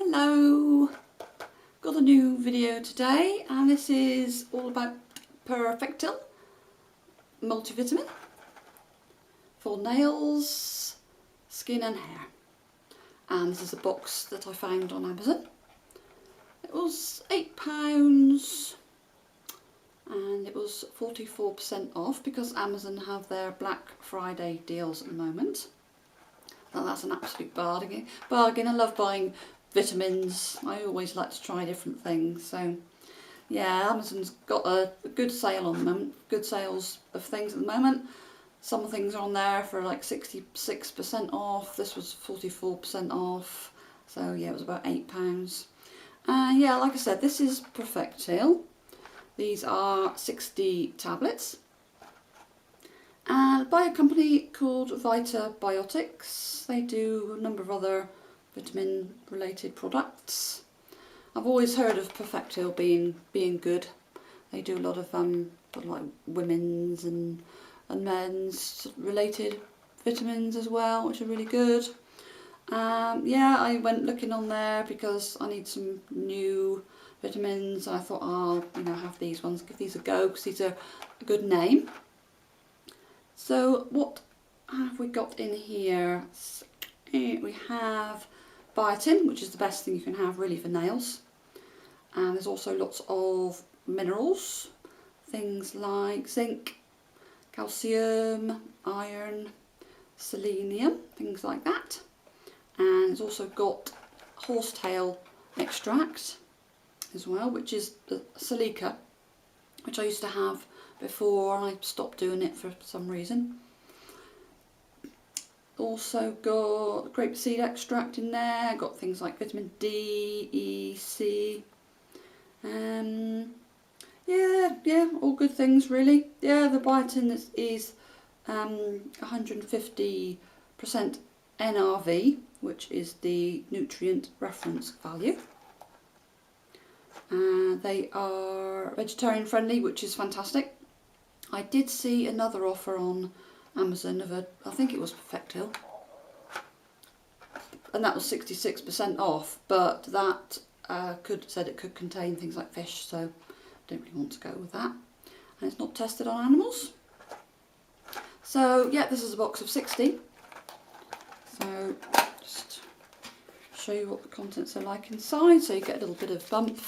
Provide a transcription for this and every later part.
Hello, got a new video today and this is all about Perfectil multivitamin for nails, skin and hair, and this is a box that I found on Amazon. It was £8 and it was 44% off because Amazon have their Black Friday deals at the moment. Well, that's an absolute bargain. I love buying vitamins. I always like to try different things. So yeah, Amazon's got a good sale on them. Good sales of things at the moment. Some things are on there for like 66% off. This was 44% off. So yeah, it was about £8. Yeah, like I said, this is Perfectil. These are 60 tablets. And by a company called Vitabiotics. They do a number of other vitamin related products. I've always heard of Perfectil being good. They do a lot of like women's and men's related vitamins as well, which are really good. Yeah, I went looking on there because I need some new vitamins. I thought I'll have these ones, give these a go because these are a good name. So what have we got in here? We have biotin, which is the best thing you can have really for nails. And there's also lots of minerals, things like zinc, calcium, iron, selenium, things like that. And it's also got horsetail extract as well, which is the silica, which I used to have before I stopped doing it for some reason. Also got grapeseed extract in there, got things like vitamin D, E, C. Yeah, all good things really. Yeah, the biotin is 150% NRV, which is the nutrient reference value. They are vegetarian friendly, which is fantastic. I did see another offer on Amazon of I think it was Perfectil, and that was 66% off, but that said it could contain things like fish, so I don't really want to go with that. And it's not tested on animals. So yeah, this is a box of 60. So just show you what the contents are like inside. So you get a little bit of bump.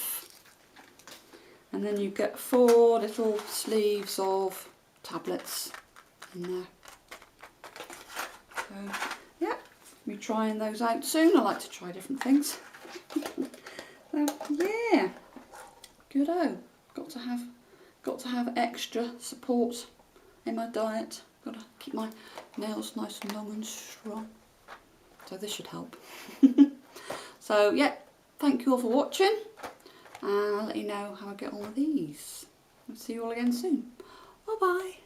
And then you get 4 little sleeves of tablets in there. So yeah, we'll be trying those out soon. I like to try different things. So yeah, good-o. Got to have extra support in my diet. Got to keep my nails nice and long and strong. So this should help. So yeah, thank you all for watching. And I'll let you know how I get on with these. I'll see you all again soon. Bye bye.